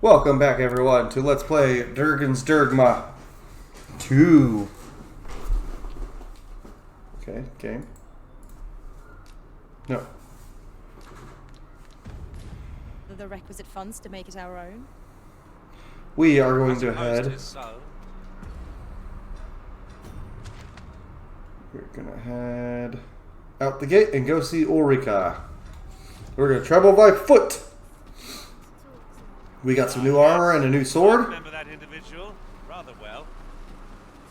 Welcome back, everyone, to Let's Play Dogma 2. Okay, game. No. The requisite funds to make it our own. We are going to head. We're gonna head out the gate and go see Ulrika. We're gonna travel by foot. We got some new armor and a new sword. I remember that individual rather well.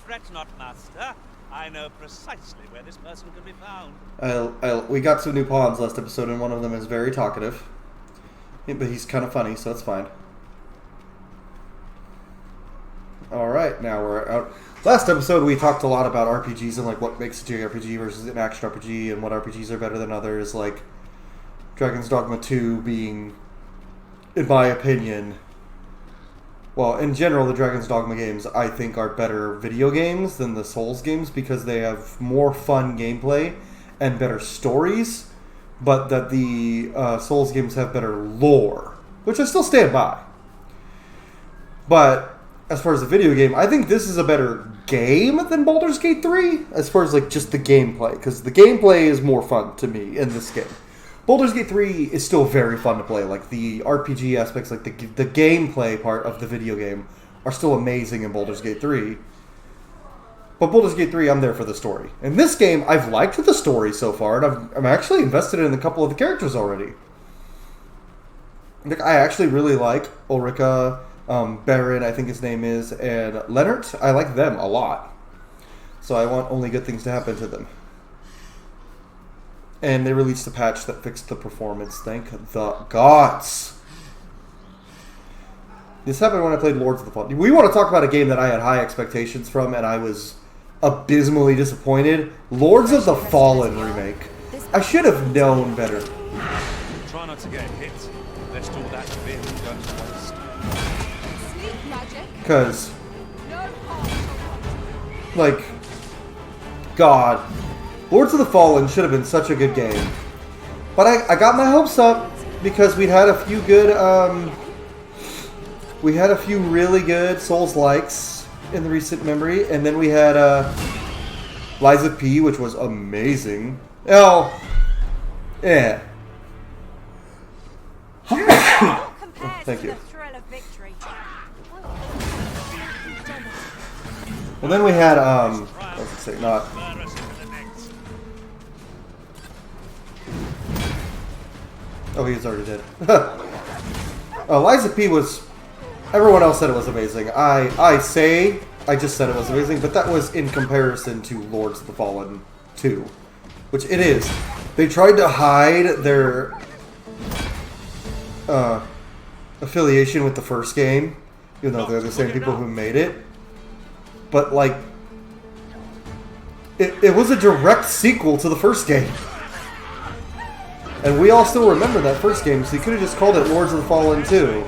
Fret not, master. I know precisely where this person can be found. We got some new pawns last episode, and one of them is very talkative. But he's kind of funny, so it's fine. Alright, now we're out. Last episode, we talked a lot about RPGs and like what makes a JRPG versus an action RPG, and what RPGs are better than others, like Dragon's Dogma 2 being, in my opinion, well, in general, the Dragon's Dogma games, I think, are better video games than the Souls games because they have more fun gameplay and better stories, but that the Souls games have better lore, which I still stand by. But as far as the video game, I think this is a better game than Baldur's Gate 3, as far as like just the gameplay, because the gameplay is more fun to me in this game. Baldur's Gate 3 is still very fun to play. Like, the RPG aspects, like the gameplay part of the video game are still amazing in Baldur's Gate 3. But Baldur's Gate 3, I'm there for the story. In this game, I've liked the story so far, and I'm actually invested in a couple of the characters already. Like, I actually really like Ulrika, Baron, I think his name is, and Leonard. I like them a lot. So I want only good things to happen to them. And they released a patch that fixed the performance. Thank the gods. This happened when I played Lords of the Fallen. We want to talk about a game that I had high expectations from, and I was abysmally disappointed. Lords of the Fallen remake. I should have known better. Try not to get hit. Let's do that bit goes waste. Because, like, God. Lords of the Fallen should have been such a good game. But I got my hopes up because we'd had a few good, we had a few really good Souls-likes in the recent memory. And then we had, Liza P, which was amazing. Oh, yeah. Thank you. And then we had, let's say, not... Oh, he was already dead. Liza P was... Everyone else said it was amazing. I just said it was amazing, but that was in comparison to Lords of the Fallen 2. Which it is. They tried to hide their affiliation with the first game, even though they're the same people who made it. But, like... It was a direct sequel to the first game. And we all still remember that first game, so you could have just called it Lords of the Fallen 2.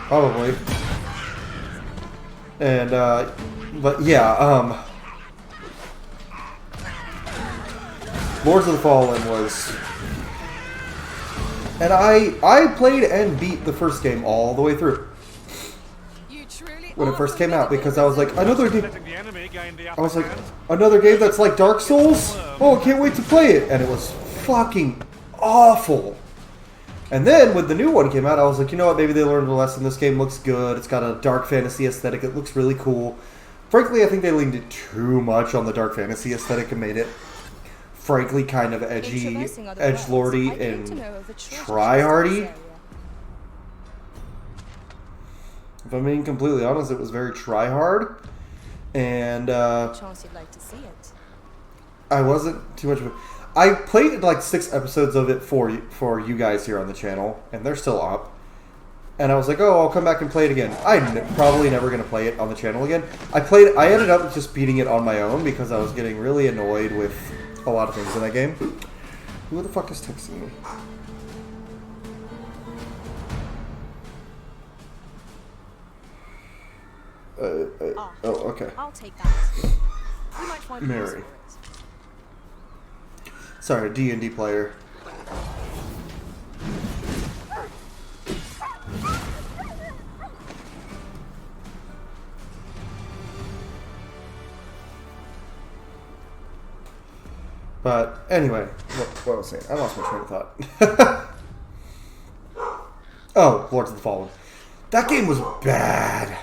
Probably. And, but yeah, Lords of the Fallen was... And I played and beat the first game all the way through. When it first came out, because I was like, another game... I was like, another game that's like Dark Souls? Oh, I can't wait to play it. And it was fucking awful. And then when the new one came out, I was like, you know what, maybe they learned a lesson. This game looks good. It's got a dark fantasy aesthetic. It looks really cool. Frankly, I think they leaned it too much on the dark fantasy aesthetic and made it, frankly, kind of edgy, edgelordy, and tryhardy. If I'm being completely honest, it was very try-hard. And, Chance you'd like to see it. I wasn't too much of a... I played like 6 episodes of it for you guys here on the channel, and they're still up. And I was like, oh, I'll come back and play it again. I'm probably never going to play it on the channel again. I ended up just beating it on my own because I was getting really annoyed with a lot of things in that game. Who the fuck is texting me? Oh, okay. I'll take that. You might find Mary. Sorry, D&D player. But anyway, what was I saying? I lost my train of thought. Oh, Lords of the Fallen. That game was bad.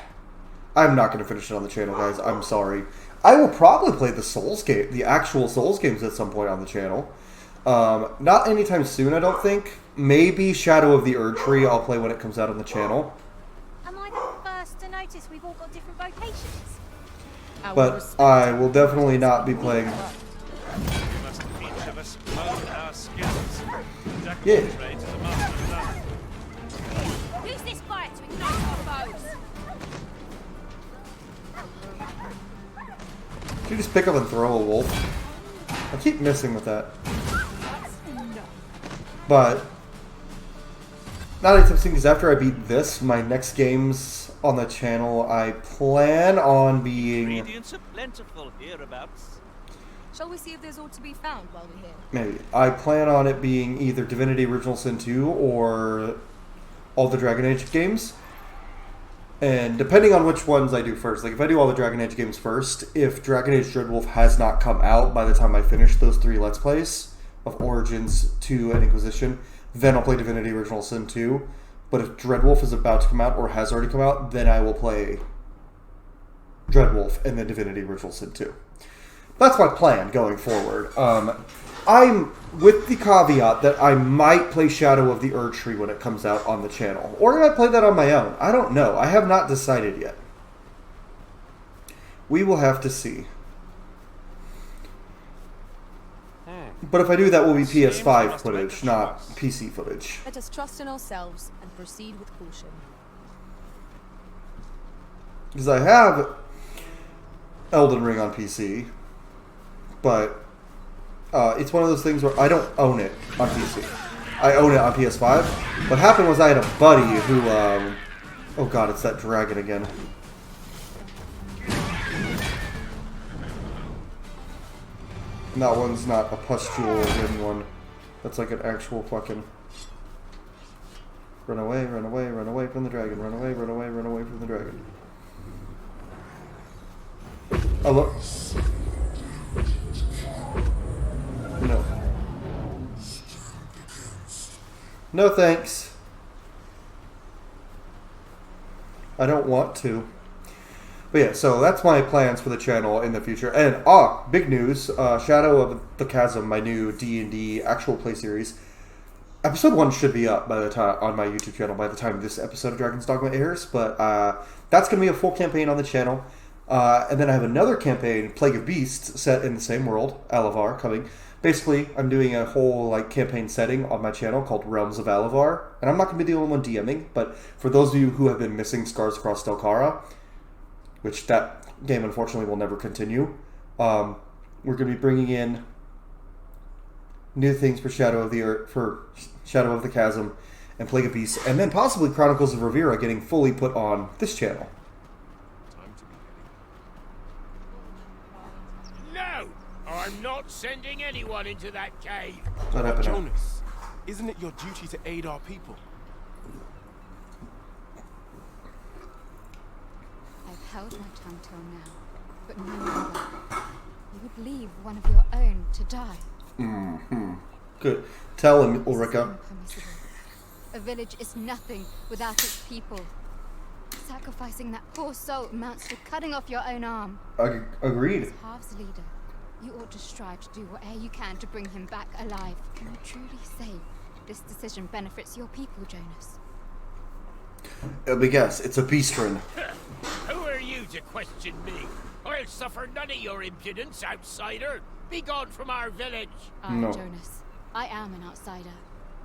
I'm not going to finish it on the channel, guys. I'm sorry. I will probably play the Souls game, the actual Souls games at some point on the channel. Not anytime soon, I don't think. Maybe Shadow of the Erdtree I'll play when it comes out on the channel. Am I the first to notice we've all got different vocations? But I will definitely not be playing... Yeah. Use this fire to ignite our foes. Did you just pick up and throw a wolf? I keep missing with that. But not anytime soon, because after I beat this, my next games on the channel, I plan on being... Ingredients are plentiful hereabouts. Shall we see if there's all to be found while we're here? Maybe. I plan on it being either Divinity Original Sin 2 or all the Dragon Age games. And depending on which ones I do first, like if I do all the Dragon Age games first, if Dragon Age Dreadwolf has not come out by the time I finish those 3 Let's Plays of Origins 2 and Inquisition, then I'll play Divinity Original Sin 2. But if Dreadwolf is about to come out or has already come out, then I will play Dreadwolf and then Divinity Original Sin 2. That's my plan going forward. I'm with the caveat that I might play Shadow of the Erdtree when it comes out on the channel. Or I might play that on my own. I don't know. I have not decided yet. We will have to see. But if I do, that will be PS5 footage, not PC footage. Let us trust in ourselves and proceed with caution. Because I have Elden Ring on PC, but it's one of those things where I don't own it on PC. I own it on PS5. What happened was I had a buddy who, oh god, it's that dragon again. And that one's not a pustule hidden one. That's like an actual fucking... Run away, run away, run away from the dragon. Run away, run away, run away from the dragon. Oh, look. No. No thanks. I don't want to. But yeah, so that's my plans for the channel in the future. And, big news. Shadow of the Chasm, my new D&D actual play series. Episode 1 should be up by the time on my YouTube channel by the time this episode of Dragon's Dogma airs. But that's going to be a full campaign on the channel. And then I have another campaign, Plague of Beasts, set in the same world, Alavar, coming. Basically, I'm doing a whole campaign setting on my channel called Realms of Alavar. And I'm not going to be the only one DMing, but for those of you who have been missing Scars Across Delcara, which that game unfortunately will never continue, we're going to be bringing in new things for Shadow of the Chasm and Plague of Beasts, and then possibly Chronicles of Rivera getting fully put on this channel. No! I'm not sending anyone into that cave. What happened now? Jonas, isn't it your duty to aid our people? I've held my tongue till now, but no longer. You would leave one of your own to die. Good. Tell him, Ulrika. A village is nothing without its people. Sacrificing that poor soul amounts to cutting off your own arm. Agreed. As Halves leader, you ought to strive to do whatever you can to bring him back alive. Can you truly say this decision benefits your people, Jonas? Let me guess, it's a beastren. Who are you to question me? I'll suffer none of your impudence, outsider. Be gone from our village. No. Jonas, I am an outsider,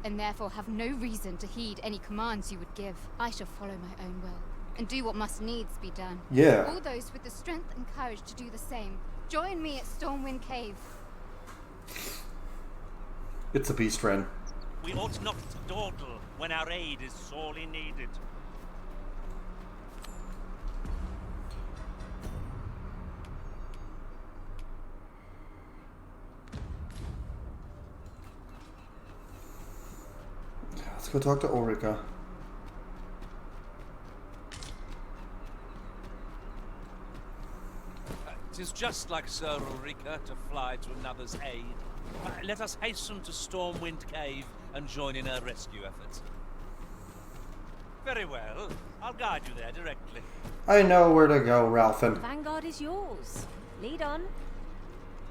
and therefore have no reason to heed any commands you would give. I shall follow my own will, and do what must needs be done. Yeah. All those with the strength and courage to do the same, join me at Stormwind Cave. It's a beastren. We ought not to dawdle when our aid is sorely needed. Let's go talk to Ulrika. Tis just like Sir Ulrika to fly to another's aid. Let us hasten to Stormwind Cave and join in her rescue efforts. Very well. I'll guide you there directly. I know where to go, Ralphin. Vanguard is yours. Lead on.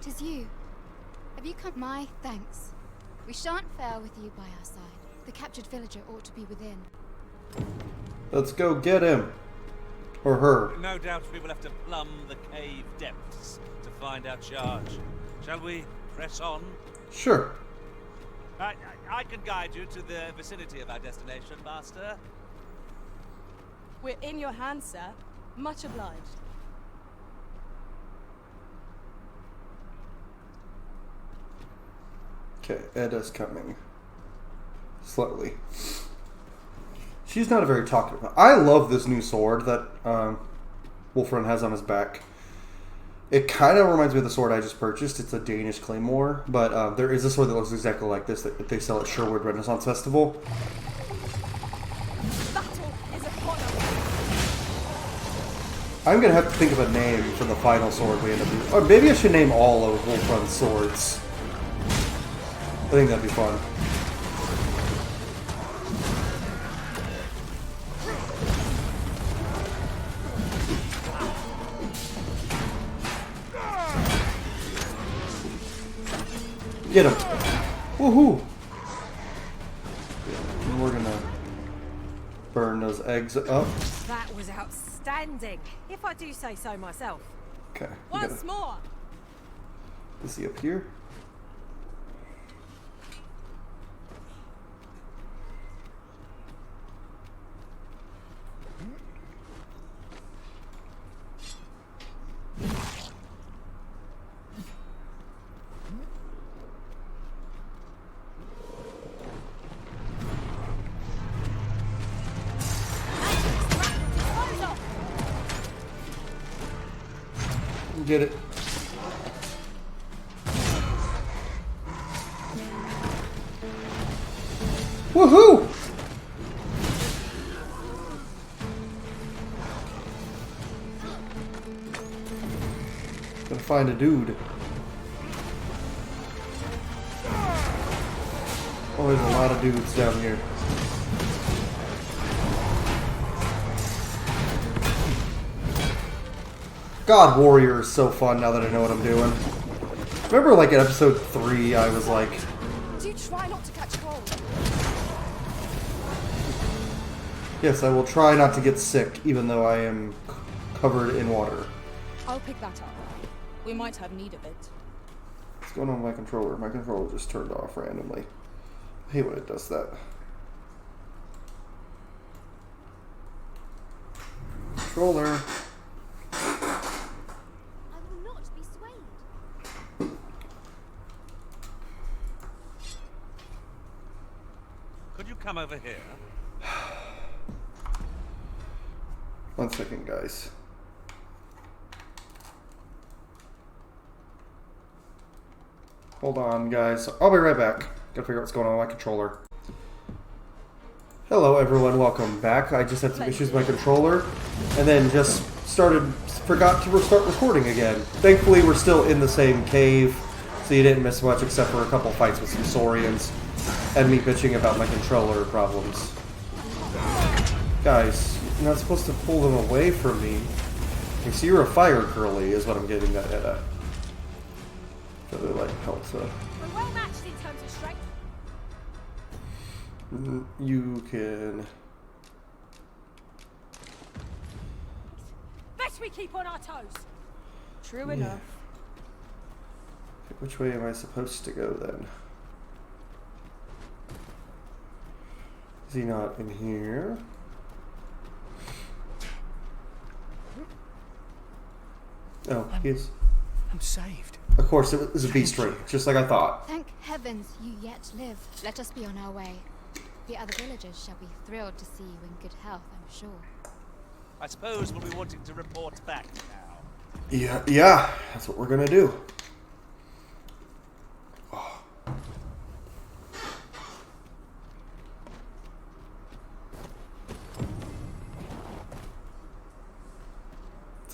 'Tis you. Have you come? My thanks. We shan't fail with you by our side. The captured villager ought to be within. Let's go get him. Or her. No doubt we will have to plumb the cave depths to find our charge. Shall we press on? Sure. I can guide you to the vicinity of our destination, Master. We're in your hands, sir. Much obliged. Okay, Edda's coming. Slowly. She's not a very talkative. I love this new sword that Wulfrun has on his back. It kind of reminds me of the sword I just purchased. It's a Danish claymore, but there is a sword that looks exactly like this that they sell at Sherwood Renaissance Festival. Battle is upon us. I'm gonna have to think of a name for the final sword we end up using. Or maybe I should name all of Wulfrun's swords. I think that'd be fun. Get him! Woohoo! And we're gonna burn those eggs up. That was outstanding, if I do say so myself. Okay. Once more. Is he up here? Get it. Woohoo! Gonna find a dude. Oh, there's a lot of dudes down here. God, Warrior is so fun now that I know what I'm doing. Remember, like, in episode 3, I was like... Do try not to catch cold. Yes, I will try not to get sick, even though I am covered in water. I'll pick that up. We might have need of it. What's going on with my controller? My controller just turned off randomly. I hate when it does that. Controller. Come over here. 1 second, guys. Hold on, guys. I'll be right back. Gotta figure out what's going on with my controller. Hello, everyone. Welcome back. I just had some issues with my controller, and then just forgot to start recording again. Thankfully, we're still in the same cave, so you didn't miss much except for a couple fights with some Saurians. And me bitching about my controller problems. Guys, you're not supposed to pull them away from me. Okay, so you're a fire curly, is what I'm getting at. So they like help to... We're well matched in terms of strength. You can... Best we keep on our toes. True enough. Okay, which way am I supposed to go then? Is he not in here? Oh, he is. I'm saved. Of course, it was a beastren, just like I thought. Thank heavens you yet live. Let us be on our way. The other villagers shall be thrilled to see you in good health, I'm sure. I suppose we'll be wanting to report back now. Yeah, that's what we're gonna do.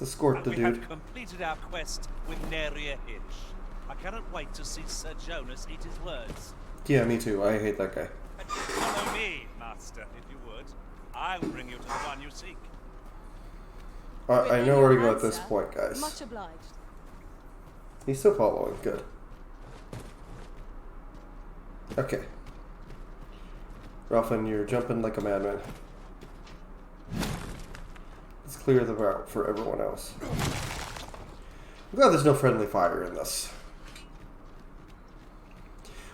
Let's escort the dude. We have completed our quest with Neria Hitch. I cannot wait to see Sir Jonas eat his words. Yeah, me too. I hate that guy. Follow me, master, if you would. I'll bring you to the one you seek. I know where to go at this point, guys. Much obliged. He's still following. Good. Okay. Ralphin, you're jumping like a madman. Let's clear the route for everyone else. I'm glad there's no friendly fire in this.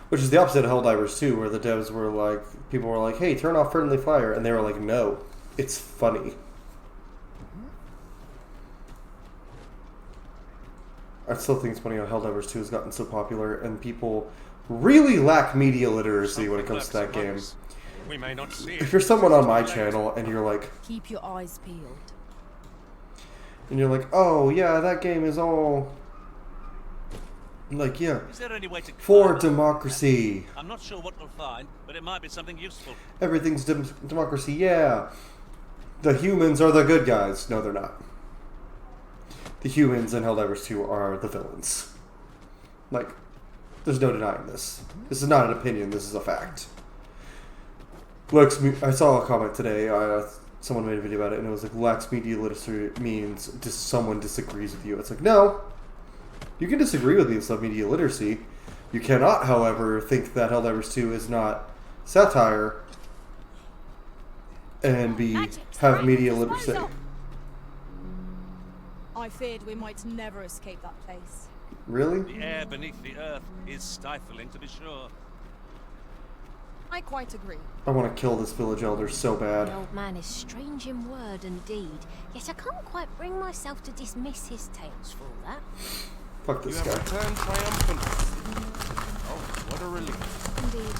Which is the opposite of Helldivers 2, where the devs were like, people were like, hey, turn off friendly fire. And they were like, no, it's funny. I still think it's funny how Helldivers 2 has gotten so popular, and people really lack media literacy when it comes to that game. We may not see it. If you're someone on my channel and you're like, Keep your eyes peeled. and you're like, oh yeah, that game is all like, yeah, Is there any way to for climb up? democracy. I'm not sure what we'll find, but it might be something useful. Everything's democracy, yeah. The humans are the good guys. No, they're not. The humans in Helldivers 2 are the villains. Like, there's no denying this. This is not an opinion, this is a fact. I saw a comment today, someone made a video about it, and it was like, lax media literacy means someone disagrees with you. It's like, no. You can disagree with me with some media literacy. You cannot, however, think that Helldivers 2 is not satire and have media literacy. I feared we might never escape that place. Really? The air beneath the earth is stifling, to be sure. I quite agree. I want to kill this village elder so bad. The old man is strange in word and deed, yet I can't quite bring myself to dismiss his tales for all that. Fuck this You have guy. returned triumphantly. Oh, what a relief. Indeed.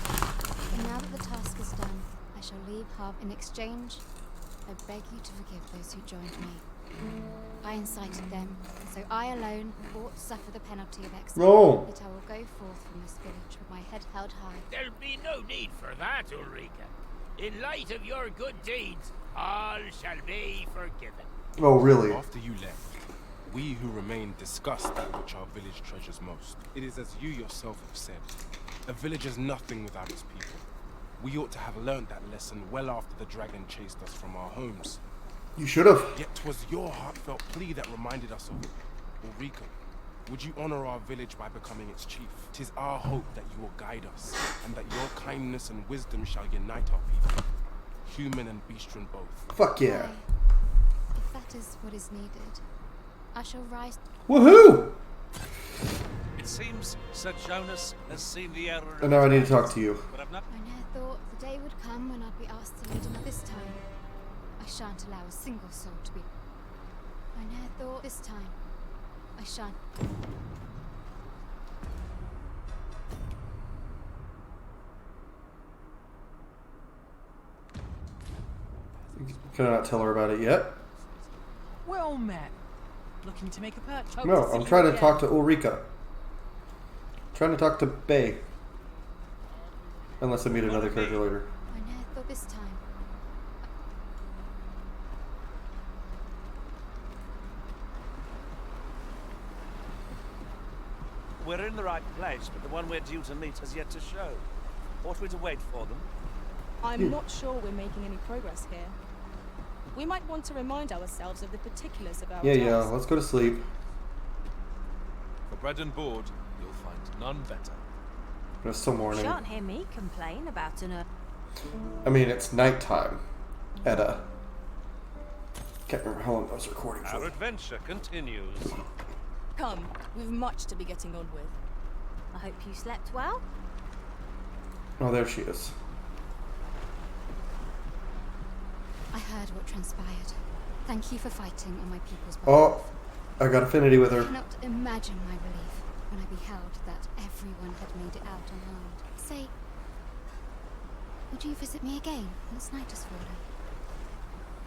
And now that the task is done, I shall leave Harv. In exchange, I beg you to forgive those who joined me. I incited them, and so I alone ought to suffer the penalty of exile. No. Yet I will go forth from this village with my head held high. There'll be no need for that, Ulrika. In light of your good deeds, all shall be forgiven. Oh, really? After you left, we who remain discussed that which our village treasures most. It is as you yourself have said, a village is nothing without its people. We ought to have learned that lesson well after the dragon chased us from our homes. You should have. Yet 'twas your heartfelt plea that reminded us of Ulrika. Would you honor our village by becoming its chief? 'Tis our hope that you will guide us, and that your kindness and wisdom shall unite our people, human and beastren both. Fuck yeah. Aye. If that is what is needed, I shall rise. Woohoo! It seems Sir Jonas has seen the error. And now I need to talk to you. But I've not. I ne'er thought the day would come when I'd be asked to lead another. This time, I shan't allow a single soul to be. I ne'er thought this time. I shan't. Can I not tell her about it yet? Well met. Looking to make a purchase. No, I'm trying to talk to Ulrika. Trying to talk to Bay. Unless I meet another character later. I ne'er thought this time. We're in the right place, but the one we're due to meet has yet to show. Ought we to wait for them? I'm not sure we're making any progress here. We might want to remind ourselves of the particulars of our Yeah, task. let's go to sleep. For bread and board, you'll find none better. It's still morning. Shan't hear me complain about an I mean, it's nighttime. Can't remember how long I was recording Our for. adventure continues. Come, we've much to be getting on with. I hope you slept well. Oh, there she is. I heard what transpired. Thank you for fighting on my people's behalf. Oh, I got affinity with I her. cannot imagine my relief when I beheld that everyone had made it out unharmed. Say, would you visit me again once night has fallen?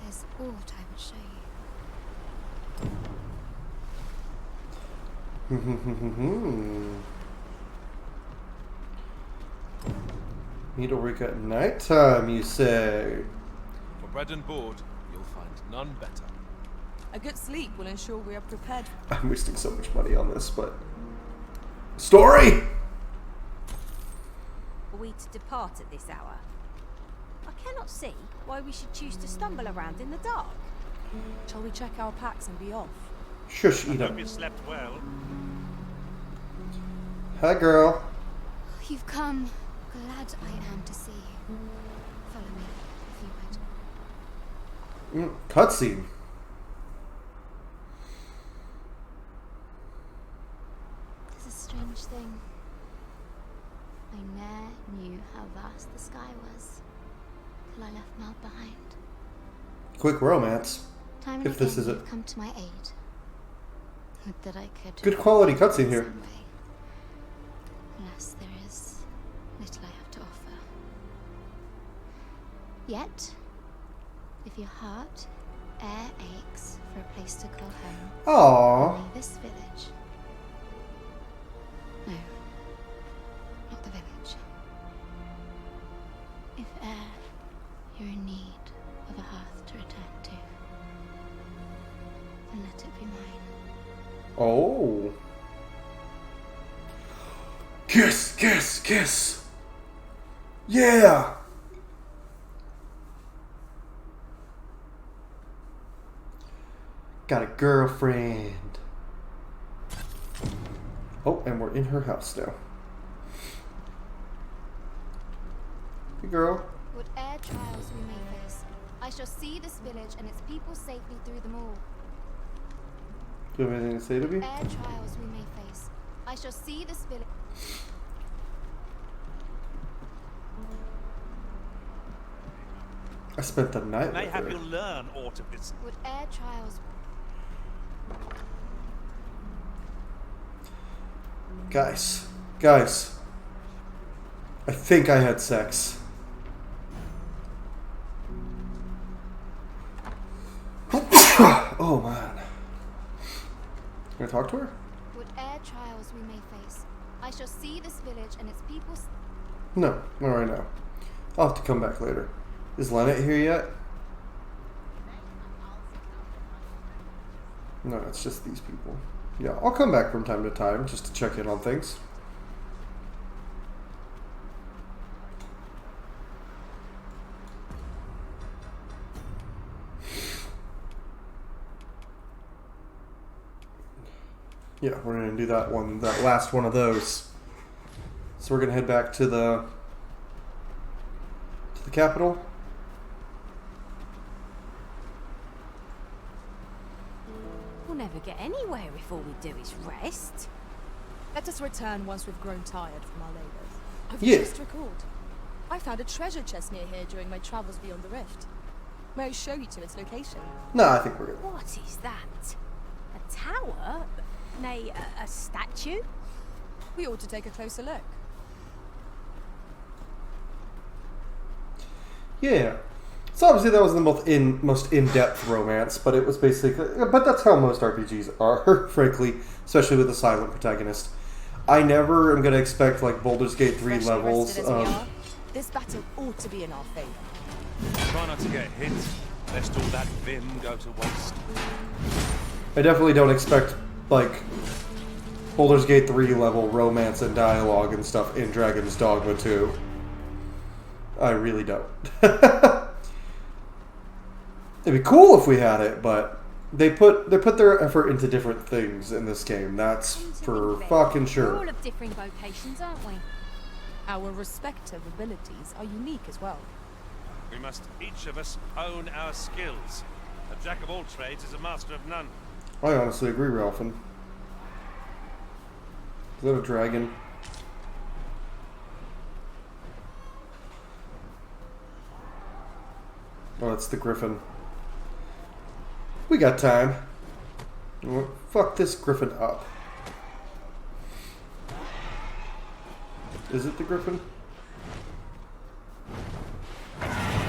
There's aught I would show you. Meet Ulrika at nighttime, you say? For bread and board, you'll find none better. A good sleep will ensure we are prepared. I'm wasting so much money on this, but Story! Are we to depart at this hour? I cannot see why we should choose to stumble around in the dark. Shall we check our packs and be off? Shush, I Eda. hope you slept well. Hi, girl. You've come. Glad I am to see you. Follow me, if you would. Cutscene. It's a strange thing. I ne'er knew how vast the sky was till I left Mel behind. Quick romance. Time and If this again is it. you've come to my aid. Would that I could. Good quality cutscene in here. some way. Alas, there is little I have to offer. Yet, if your heart e'er aches for a place to call home, Aww. only this village. No, not the village. If e'er you're in need of a hearth to return to, then let it be mine. Oh. Kiss, kiss, kiss. Yeah. Got a girlfriend. Oh, and we're in her house now. Hey, girl. Whate'er trials we may face, I shall see this village and its people safely through them all. Do you have anything to say to me? Whate'er trials we may face, I shall see this village. I spent the night with Mayhap her. you'll learn aught of this. Whate'er trials. Guys. I think I had sex. Oh man. Can I talk to her? Whate'er trials we may face, I shall see this village and its people. No, not right now. I'll have to come back later. Is Lynette here yet? No, it's just these people. Yeah, I'll come back from time to time just to check in on things. Yeah, we're gonna do that last one of those. So we're gonna head back to the capital. We'll never get anywhere if all we do is rest. Let us return once we've grown tired from our labours. I've Yeah. just recalled. I found a treasure chest near here during my travels beyond the rift. May I show you to its location? No, I think we're good. What is that? A tower? Nay, a statue? We ought to take a closer look. Yeah. So obviously that was the most in-depth romance, but it was basically... But that's how most RPGs are, frankly, especially with a silent protagonist. I never am going to expect, like, Baldur's Gate 3 Freshly levels rested as we of... are, this battle ought to be in our favour. Try not to get hit, lest all that vim go to waste. I definitely don't expect, like, Baldur's Gate 3 level romance and dialogue and stuff in Dragon's Dogma 2. I really don't. It'd be cool if we had it, but they put their effort into different things in this game. That's for fucking We're sure. all of differing vocations, aren't we? Our respective abilities are unique as well. We must each of us own our skills. A jack of all trades is a master of none. I honestly agree, Ralphin. Is that a dragon? Oh, it's the griffin. We got time. Fuck this griffin up. Is it the griffin?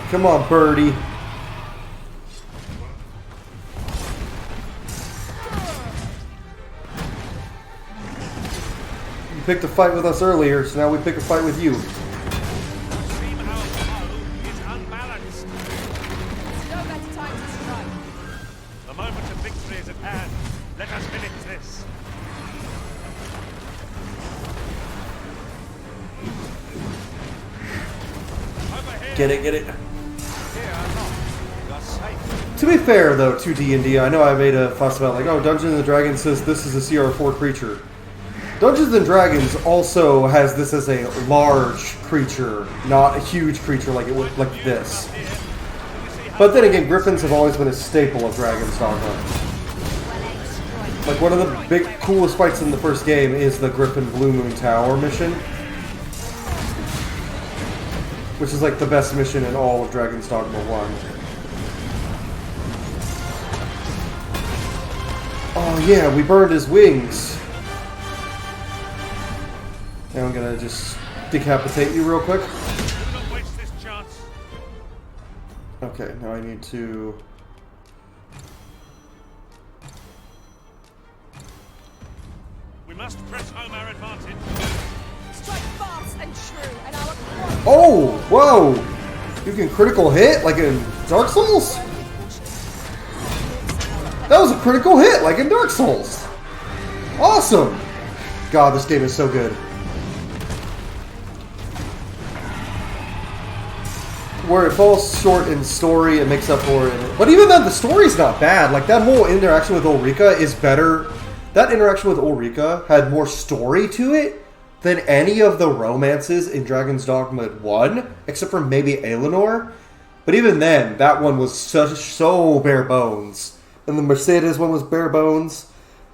Come on, birdie. You picked a fight with us earlier, so now we pick a fight with you. Seem how foe is unbalanced. No better time to strike. The moment of victory is at hand. Let us finish this. Get it. To be fair, though, to D&D, I know I made a fuss about, like, oh, Dungeons & Dragons says this is a CR4 creature. Dungeons & Dragons also has this as a large creature, not a huge creature like it would, like this. But then again, griffins have always been a staple of Dragon's Dogma. Like, one of the big, coolest fights in the first game is the Griffin Blue Moon Tower mission. Which is, like, the best mission in all of Dragon's Dogma 1. Oh yeah, we burned his wings. Now I'm gonna just decapitate you real quick. Okay, now I need to... We must press home our advantage. Strike fast and true, and our... Oh! Whoa! You can critical hit like in Dark Souls? That was a critical hit, like in Dark Souls. Awesome! God, this game is so good. Where it falls short in story, it makes up for it. But even then, the story's not bad. Like, that whole interaction with Ulrika is better. That interaction with Ulrika had more story to it than any of the romances in Dragon's Dogma 1, except for maybe Aelinor. But even then, that one was so bare bones. And the Mercedes one was bare bones.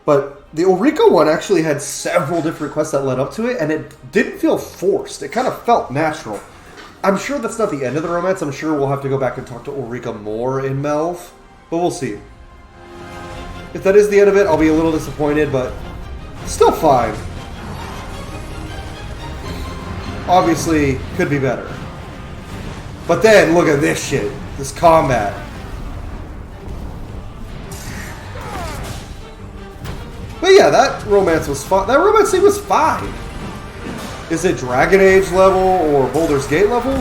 But the Ulrika one actually had several different quests that led up to it, and it didn't feel forced. It kind of felt natural. I'm sure that's not the end of the romance. I'm sure we'll have to go back and talk to Ulrika more in Melve. But we'll see. If that is the end of it, I'll be a little disappointed, but still fine. Obviously, could be better. But then, look at this shit. This combat. But yeah, that romance was fun. That romance scene was fine. Is it Dragon Age level or Baldur's Gate level?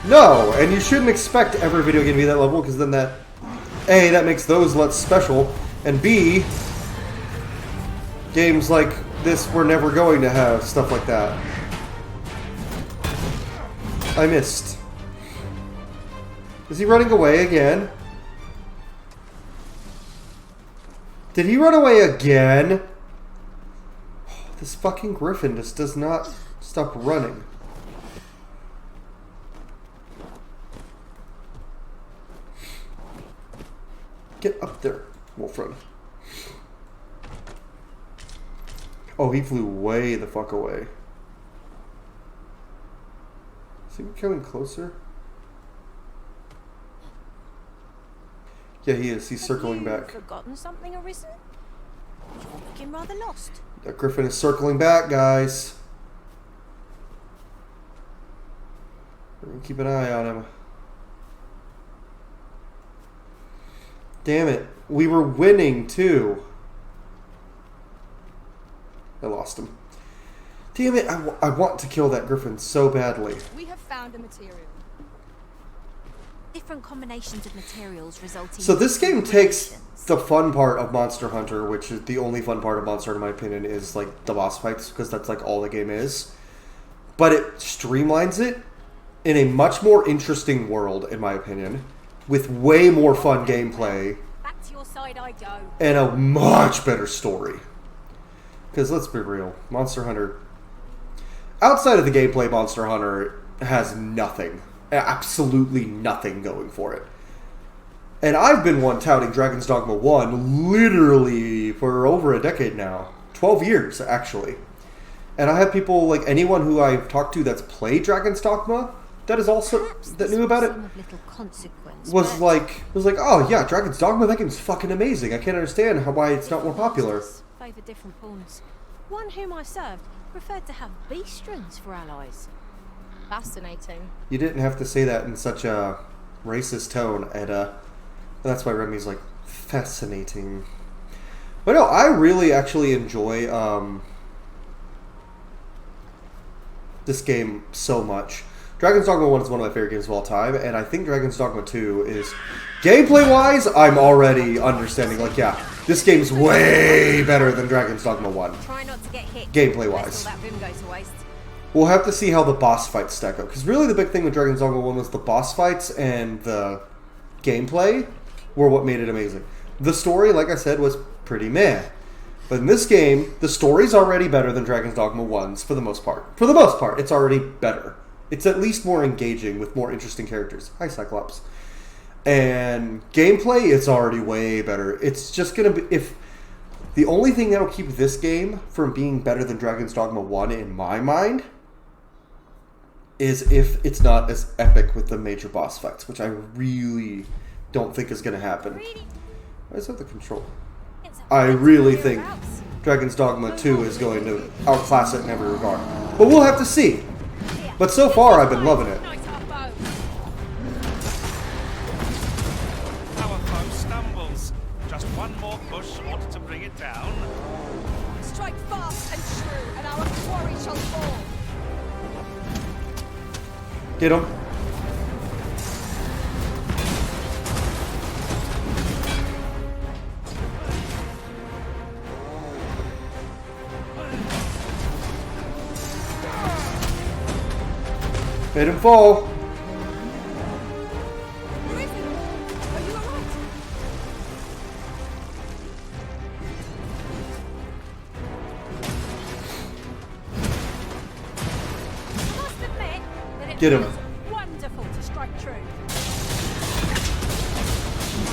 No, and you shouldn't expect every video game to be that level, because then that... A, that makes those less special, and B, games like this were never going to have stuff like that. I missed. Is he running away again? Did he run away again? Oh, this fucking griffin just does not stop running. Get up there, Wulfrun. Oh, he flew way the fuck away. Is he coming closer? Yeah, he is. He's circling back. Forgotten something arisen? You're looking rather lost. That griffin is circling back, guys. We're gonna keep an eye on him. Damn it. We were winning, too. I lost him. Damn it. I want to kill that griffin so badly. We have found a material. Different combinations of materials resulting So this game takes the fun part of Monster Hunter, which is the only fun part of Monster Hunter, in my opinion, is like the boss fights, because that's like all the game is. But it streamlines it in a much more interesting world, in my opinion, with way more fun gameplay. Back to your side I go. And a much better story. Because let's be real, Monster Hunter... Outside of the gameplay, Monster Hunter has nothing. Absolutely nothing going for it. And I've been one touting Dragon's Dogma 1 literally for over a decade now. 12 years, actually. And I have people, like anyone who I've talked to that's played Dragon's Dogma, that is also, that knew about it, was like, oh yeah, Dragon's Dogma, that game's fucking amazing. I can't understand why it's not more popular. Favor different pawns. One whom I served preferred to have beastrens for allies. Fascinating. You didn't have to say that in such a racist tone, Edda. That's why Remy's like, fascinating. But no, I really actually enjoy this game so much. Dragon's Dogma 1 is one of my favorite games of all time, and I think Dragon's Dogma 2 is... Gameplay-wise, I'm already understanding, like, yeah, this game's way better than Dragon's Dogma 1. Try not to get hit. Gameplay-wise. That room goes to waste. We'll have to see how the boss fights stack up. Because really the big thing with Dragon's Dogma 1 was the boss fights and the gameplay were what made it amazing. The story, like I said, was pretty meh. But in this game, the story's already better than Dragon's Dogma 1's for the most part. For the most part, it's already better. It's at least more engaging with more interesting characters. Hi, Cyclops. And gameplay, it's already way better. It's just going to be... if the only thing that'll keep this game from being better than Dragon's Dogma 1 in my mind is if it's not as epic with the major boss fights, which I really don't think is going to happen. Why is that the control? I really think Dragon's Dogma 2 is going to outclass it in every regard. But we'll have to see. But so far, I've been loving it. Our foe stumbles. Just one more push ought to bring it down. Strike fast and true, and our quarry shall fall. Get him. Made him fall. Who is it? Are you alright? I must admit that it Get him. feels wonderful to strike true.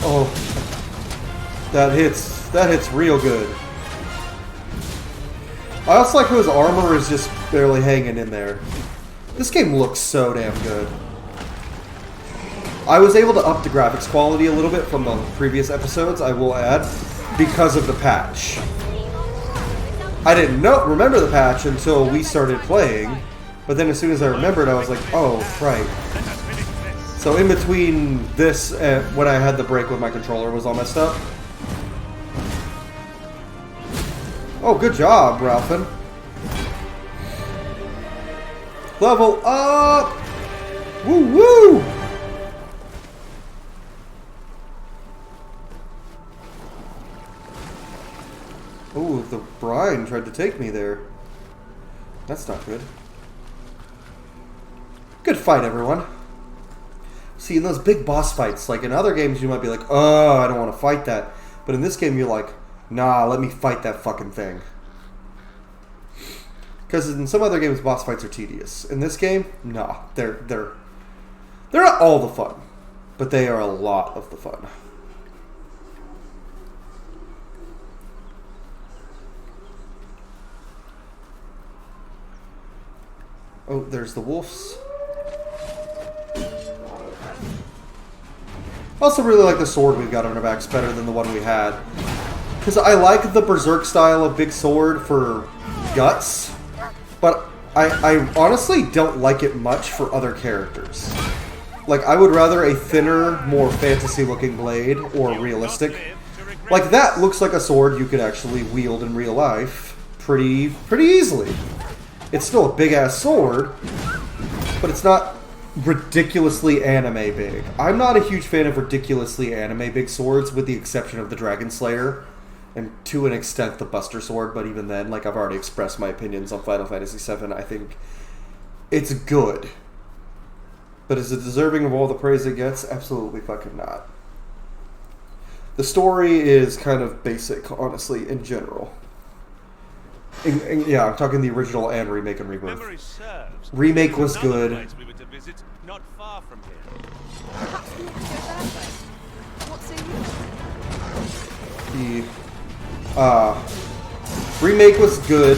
Oh, that hits real good. I also like how his armor is just barely hanging in there. This game looks so damn good. I was able to up the graphics quality a little bit from the previous episodes, I will add, because of the patch. I didn't remember the patch until we started playing, but then as soon as I remembered, I was like, oh, right. So in between this and when I had the break with my controller was all messed up. Oh, good job, Ralphin. Level up! Woo woo! Oh, the brine tried to take me there. That's not good. Good fight, everyone. See, in those big boss fights, like in other games, you might be like, oh, I don't want to fight that. But in this game, you're like, nah, let me fight that fucking thing. Because in some other games, boss fights are tedious. In this game, nah, they're not all the fun, but they are a lot of the fun. Oh, there's the wolves. I also really like the sword we've got on our backs better than the one we had. Because I like the berserk style of big sword for guts. But I honestly don't like it much for other characters. Like, I would rather a thinner, more fantasy-looking blade, or realistic. Like, that looks like a sword you could actually wield in real life pretty easily. It's still a big-ass sword, but it's not ridiculously anime big. I'm not a huge fan of ridiculously anime big swords, with the exception of the Dragon Slayer. And to an extent, the Buster Sword, but even then, like I've already expressed my opinions on Final Fantasy VII, I think it's good. But is it deserving of all the praise it gets? Absolutely fucking not. The story is kind of basic, honestly, in general. Yeah, I'm talking the original and remake and rebirth. Remake was good. Not far from here. Perhaps we need to go that way. What say you? The remake was good.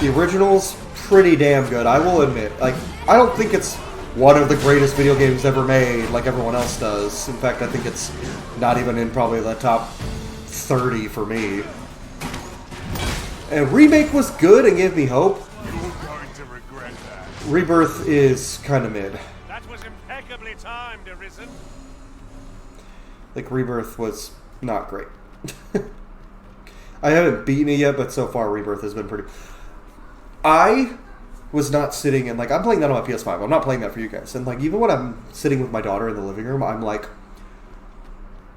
The original's pretty damn good, I will admit. Like, I don't think it's one of the greatest video games ever made, like everyone else does. In fact, I think it's not even in probably the top 30 for me. And remake was good and gave me hope. You're going to regret that. Rebirth is kind of mid. That was impeccably timed, Arisen. Like, Rebirth was not great. I haven't beaten it yet, but so far Rebirth has been pretty... I was not sitting and, like, I'm playing that on my PS5. I'm not playing that for you guys. And, like, even when I'm sitting with my daughter in the living room, I'm like...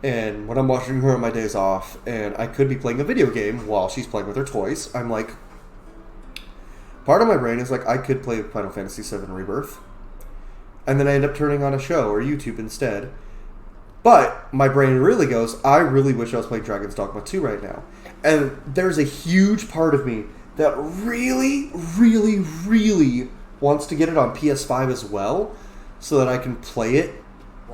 And when I'm watching her on my days off, and I could be playing a video game while she's playing with her toys, I'm like... Part of my brain is like, I could play Final Fantasy VII Rebirth, and then I end up turning on a show or YouTube instead. But my brain really goes, I really wish I was playing Dragon's Dogma 2 right now. And there's a huge part of me that really, really, really wants to get it on PS5 as well, so that I can play it,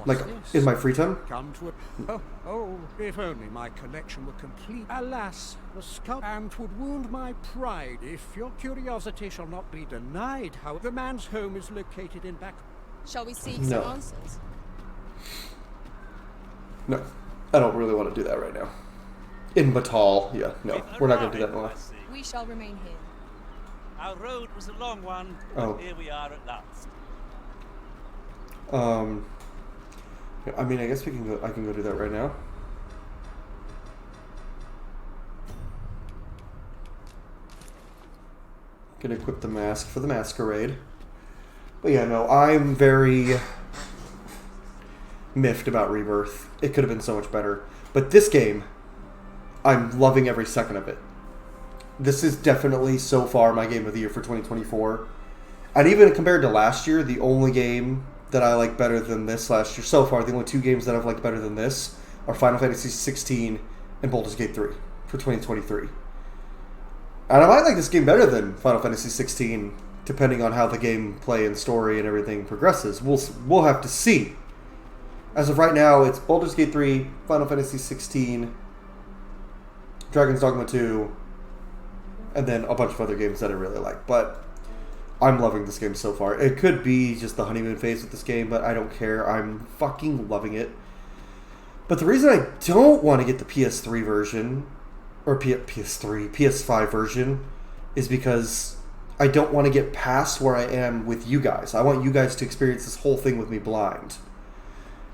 like, in my free time. Come to a... Oh, if only my collection were complete. Alas, the sculpt and would wound my pride. If your curiosity shall not be denied, how the man's home is located in back... Shall we seek No. some answers? No, I don't really want to do that right now. In Batal, yeah, no, we're not going to do that now. We shall remain here. Our road was a long one, Oh. but here we are at last. I mean, I guess we can go. I can go do that right now. Gonna equip the mask for the masquerade. But yeah, no, I'm very miffed about Rebirth. It could have been so much better. But this game, I'm loving every second of it. This is definitely so far my game of the year for 2024. And even compared to last year, the only game that I like better than this last year, so far, the only two games that I've liked better than this are Final Fantasy 16 and Baldur's Gate 3 for 2023. And I might like this game better than Final Fantasy 16, depending on how the gameplay and story and everything progresses. We'll have to see. As of right now, it's Baldur's Gate 3, Final Fantasy 16, Dragon's Dogma 2, and then a bunch of other games that I really like. But I'm loving this game so far. It could be just the honeymoon phase with this game, but I don't care. I'm fucking loving it. But the reason I don't want to get the PS3 version, or PS5 version, is because I don't want to get past where I am with you guys. I want you guys to experience this whole thing with me blind.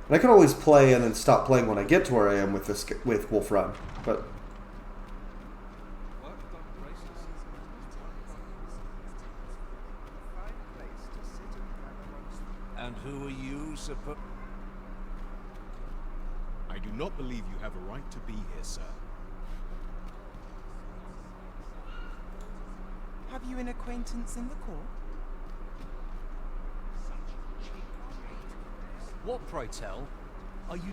And I can always play and then stop playing when I get to where I am with Wulfrun. But And who are you, I do not believe you have a right to be here, sir. Have you an acquaintance in the court? What, pray tell, are you...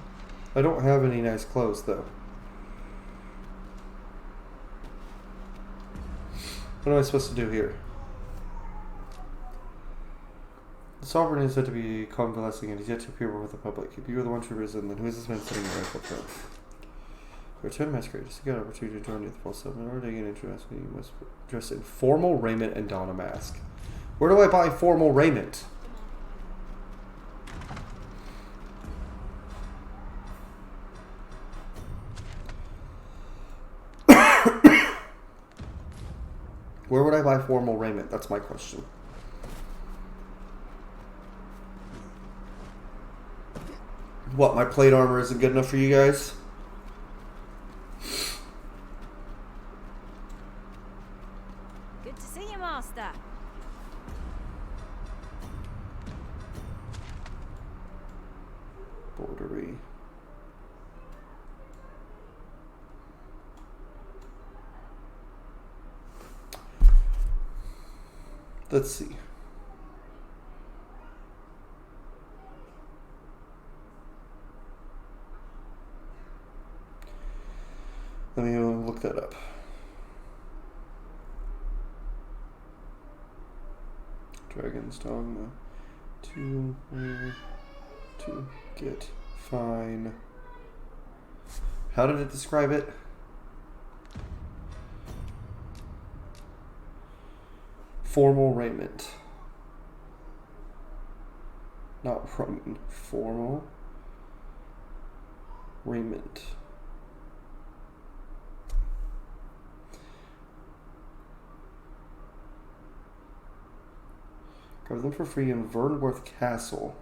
I don't have any nice clothes, though. What am I supposed to do here? The sovereign is said to be convalescing and is yet to appear before the public. If you are the one to risen, then who is this man sitting in the rightful throne? Return masquerade. Just to get an opportunity to join the false self. In order to get into masquerade, you must dress in formal raiment and don a mask. Where do I buy formal raiment? Where would I buy formal raiment? That's my question. What, my plate armor isn't good enough for you guys? Good to see you, Master. Bordery. Let's see. Let me look that up. Dragon's Dogma 2, where to get fine. How did it describe it? Formal raiment. Not raiment. Formal raiment. Grab them for free in Vernworth Castle.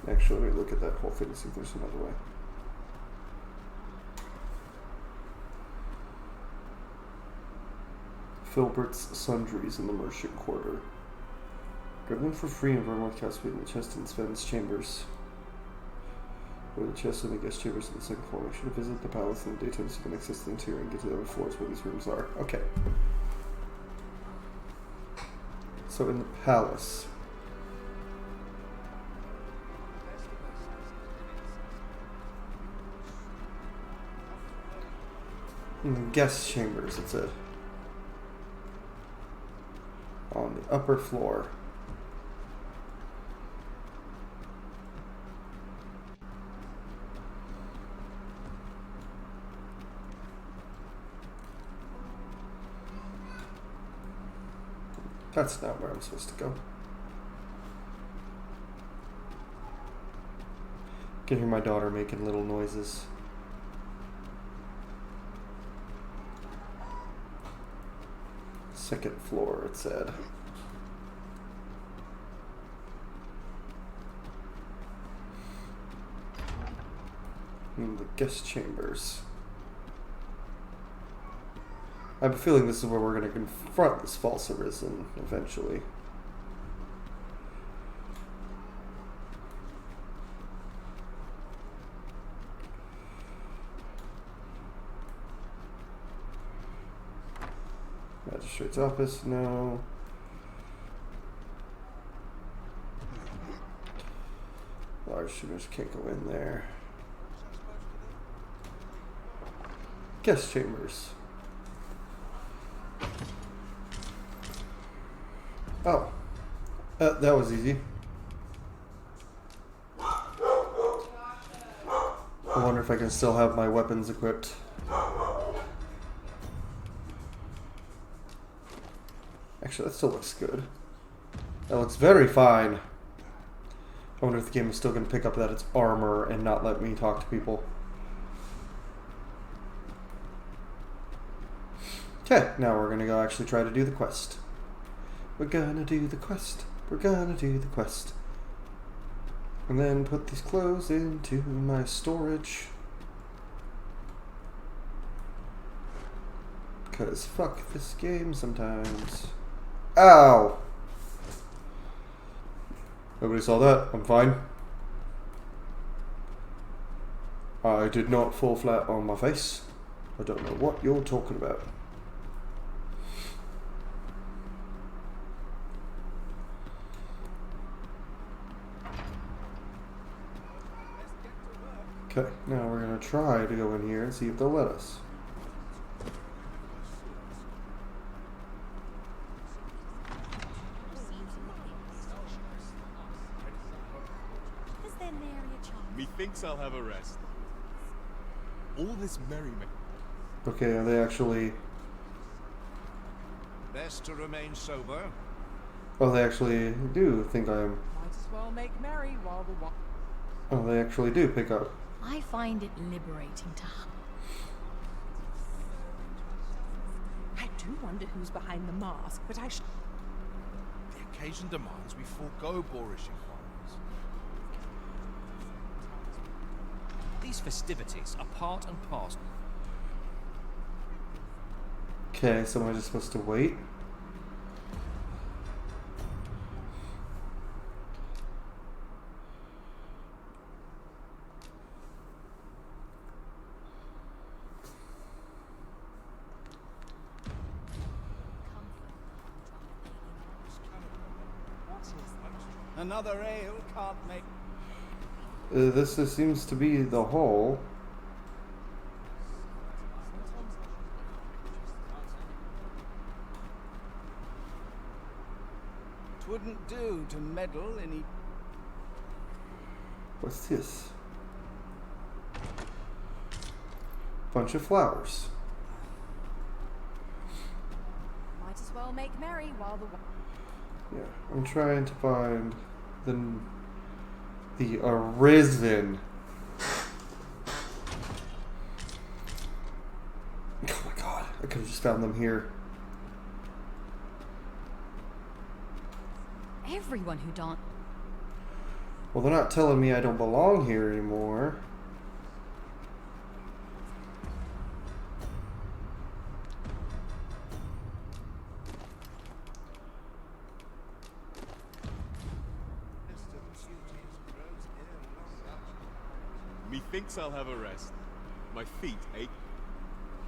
Actually, let me look at that whole thing and see if there's another way. Filbert's Sundries in the Merchant Quarter. Grab them for free in Vernworth Castle in the Chest and Sven's Chambers. Go to the chest and the guest chambers in the second floor. Make sure to visit the palace in the daytime so you can access the interior and get to the other floors where these rooms are. Okay. So in the palace. In the guest chambers, it said. On the upper floor. That's not where I'm supposed to go. I can hear my daughter making little noises. Second floor, it said. In the guest chambers. I have a feeling this is where we're going to confront this false arisen eventually. Magistrate's office, no. Large shooters can't go in there. Guest chambers. Oh, that was easy. I wonder if I can still have my weapons equipped. Actually, that still looks good. That looks very fine. I wonder if the game is still going to pick up that it's armor and not let me talk to people. Okay, now we're going to go actually try to do the quest. We're gonna do the quest. We're gonna do the quest. And then put these clothes into my storage. Because fuck this game sometimes. Ow! Nobody saw that. I'm fine. I did not fall flat on my face. I don't know what you're talking about. Okay, now we're going to try to go in here and see if they'll let us. Is there nary a chance? Methinks I'll have a rest. All this merriment. Okay, are they actually... Best to remain sober. Oh, they actually do think I am... Might as well make merry while the... Oh, they actually do pick up. I find it liberating to... I do wonder who's behind the mask, but I The occasion demands we forego boorish inquiries. These festivities are part and parcel. Okay, so am I just supposed to wait? Another ale can't make... This seems to be the hole. Twouldn't do to meddle any... What's this? Bunch of flowers. might as well make merry while the... Yeah, I'm trying to find the arisen. Oh my god, I could have just found them here. Everyone who don't... Well, they're not telling me I don't belong here anymore. Methinks I'll have a rest. My feet ache.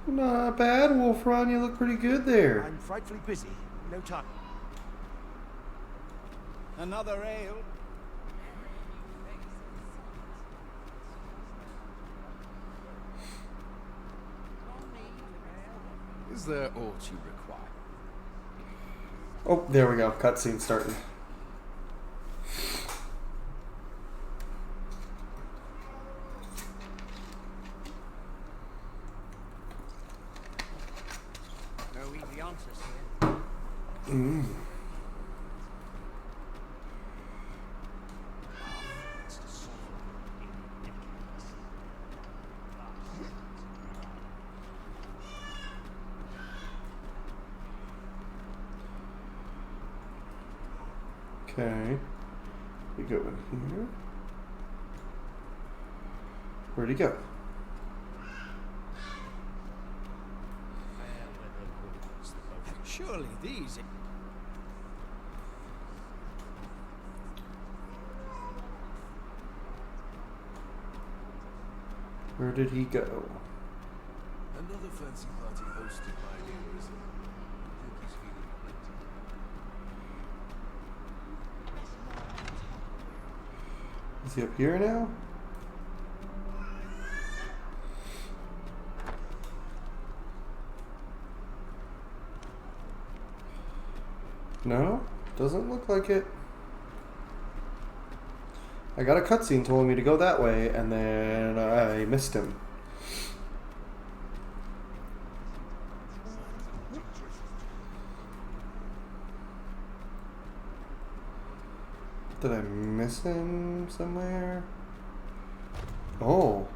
Not bad, Wulfrun. You look pretty good there. I'm frightfully busy. No time. Another ale. Is there aught you require? Oh, there we go. Cutscene starting. No easy answers here. Okay. We go in here. Where'd he go? Surely these... Where did he go? Another fancy party hosted by the Arisen. I think he's feeling plenty. Is he up here now? No, doesn't look like it. I got a cutscene telling me to go that way, and then I missed him. Did I miss him somewhere? Oh,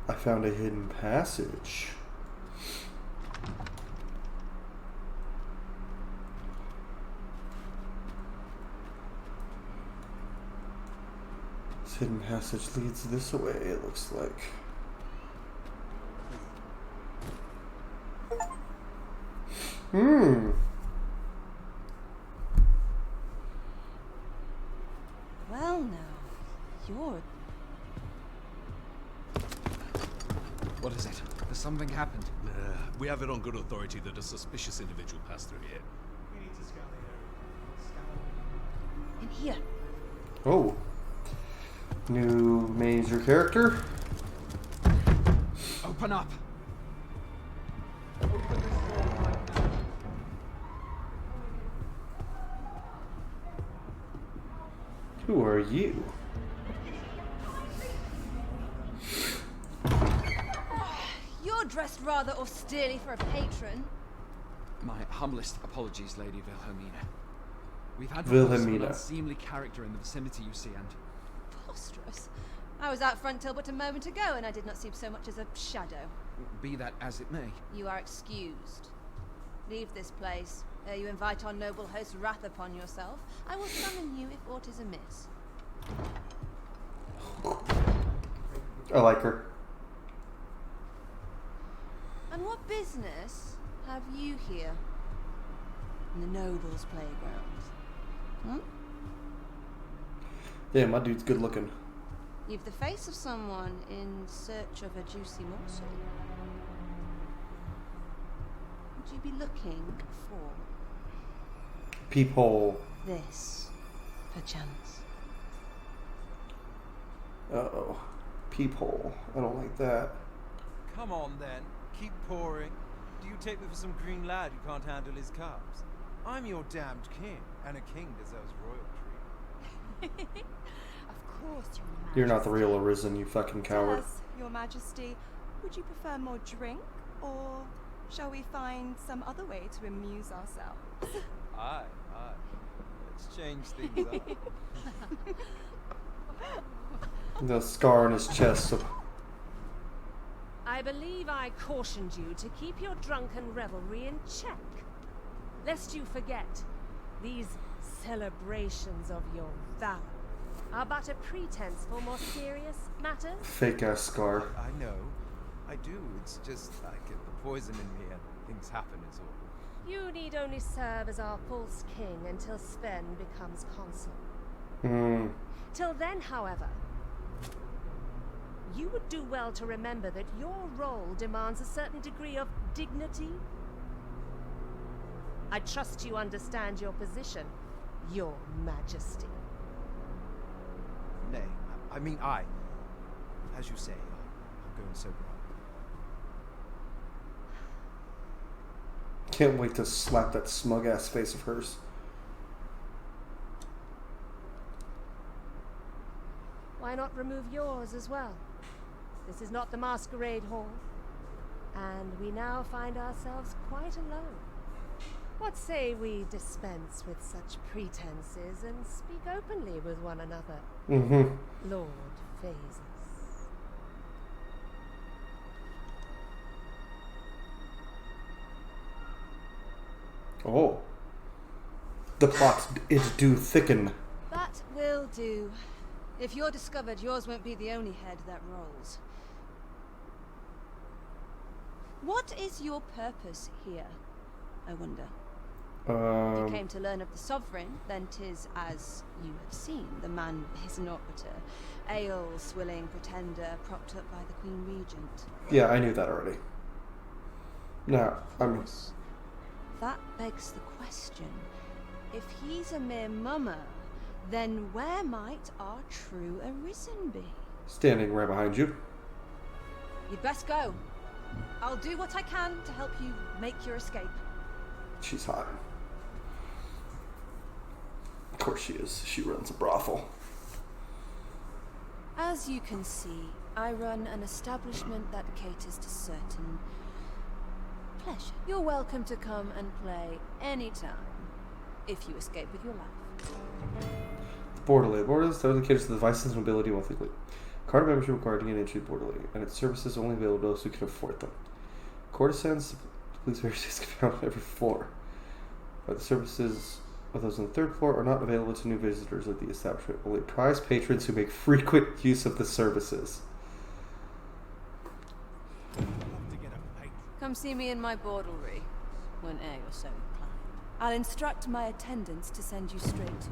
I found a hidden passage. This hidden passage leads this way, it looks like. Well, now, you're... What is it? Has something happened? We have it on good authority that a suspicious individual passed through here. in here. Oh. New major character. Open up. Who are you? You're dressed rather austerely for a patron. My humblest apologies, Lady Wilhelmina. We've had Wilhelmina. an unseemly character in the vicinity, you see, and... Preposterous. I was out front till but a moment ago, and I did not seem so much as a shadow. Be that as it may. You are excused. Leave this place, ere you invite our noble host's wrath upon yourself. I will summon you if aught is amiss. I like her. And what business have you here? In the nobles' playgrounds? Hmm? Yeah, my dude's good looking. You've the face of someone in search of a juicy morsel. Would you be looking for Peephole. this, perchance? Uh-oh. Peephole. I don't like that. Come on then, keep pouring. Do you take me for some green lad who can't handle his cups? I'm your damned king, and a king deserves royal treatment. Of course, Your Majesty. You're not the real Arisen, you fucking coward. Yes, Your Majesty. Would you prefer more drink, or shall we find some other way to amuse ourselves? Aye, aye. Let's change things up. The scar on his chest. So I believe I cautioned you to keep your drunken revelry in check. Lest you forget, these celebrations of your valor are but a pretense for more serious matters. fake ass scar. I know. I do. It's just I get the poison in me and things happen is all. You need only serve as our false king until Sven becomes consul. Till then, however, you would do well to remember that your role demands a certain degree of dignity. I trust you understand your position, Your Majesty. Nay, I mean I. As you say, I'll go and sober up. Can't wait to slap that smug ass face of hers. Why not remove yours as well? This is not the masquerade hall, and we now find ourselves quite alone. What say we dispense with such pretenses and speak openly with one another? Lord Phases. Oh. The plot is do thicken. That will do. If you're discovered, yours won't be the only head that rolls. What is your purpose here, I wonder? If you came to learn of the Sovereign, then 'tis as you have seen, the man is an arbiter, ale-swilling pretender propped up by the Queen Regent. Yeah, I knew that already. Now, That begs the question. If he's a mere mummer, then where might our true Arisen be? Standing right behind you. You'd best go. I'll do what I can to help you make your escape. She's hot. Of course she is. She runs a brothel. As you can see, I run an establishment that caters to certain pleasure. You're welcome to come and play anytime, if you escape with your life. The Borderly. The Borderly thoroughly caters to the vices and nobility wealthily. Card membership required to get into Borderly, and its services only available to those who can afford them. Courtesans, police services can be found on every floor. But the services of those on the third floor are not available to new visitors of the establishment. Only prized patrons who make frequent use of the services. Come see me in my bordelry, whene'er you're so inclined. I'll instruct my attendants to send you straight to.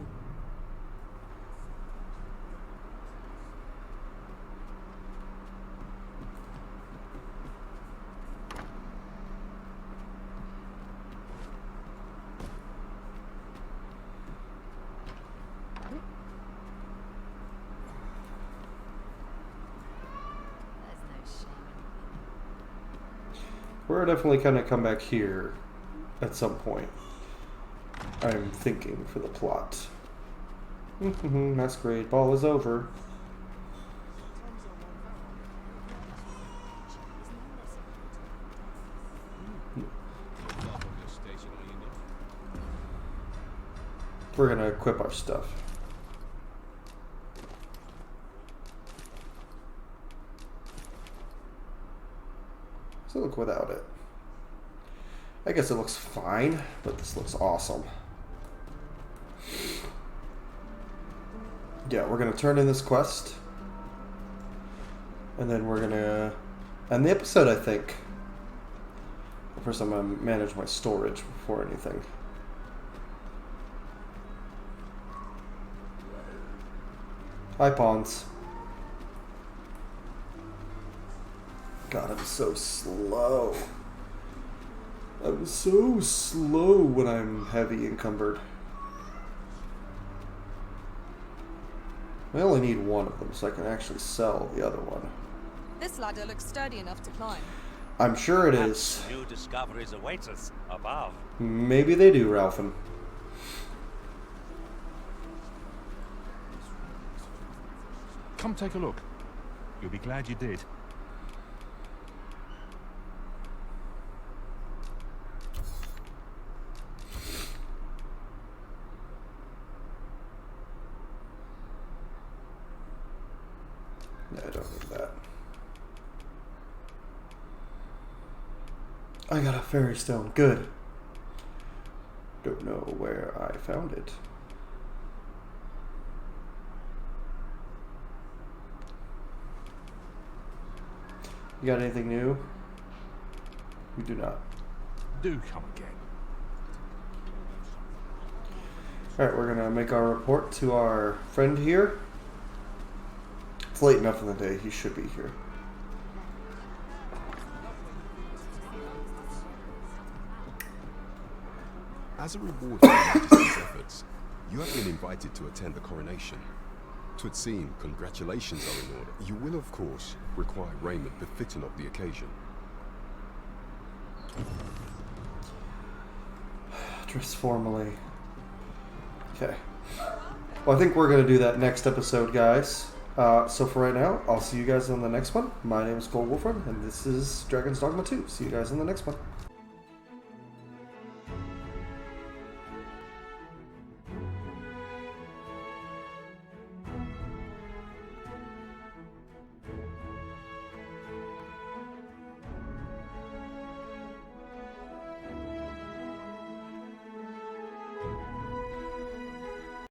We're definitely gonna come back here at some point. I'm thinking for the plot. Masquerade ball is over. We're gonna equip our stuff. So look without it. I guess it looks fine, but this looks awesome. Yeah, we're gonna turn in this quest. And then we're gonna end the episode, I think. First I'm gonna manage my storage before anything. Hi, Pawns. God, I'm so slow. I'm so slow when I'm heavy encumbered. I only need one of them so I can actually sell the other one. This ladder looks sturdy enough to climb. I'm sure it is. New discoveries await us above. Maybe they do, Ralphin. Come take a look. You'll be glad you did. No, I don't need that. I got a fairy stone. Good. Don't know where I found it. You got anything new? We do not. Do come again. Alright, we're gonna make our report to our friend here. It's late enough in the day. He should be here. As a reward for your Majesty's efforts, you have been invited to attend the coronation. 'Twould seem congratulations are in order. You will, of course, require raiment befitting of the occasion. Dress formally. Okay. Well, I think we're going to do that next episode, guys. So for right now, I'll see you guys on the next one. My name is Wulfrun, and this is Dragon's Dogma 2. See you guys in the next one.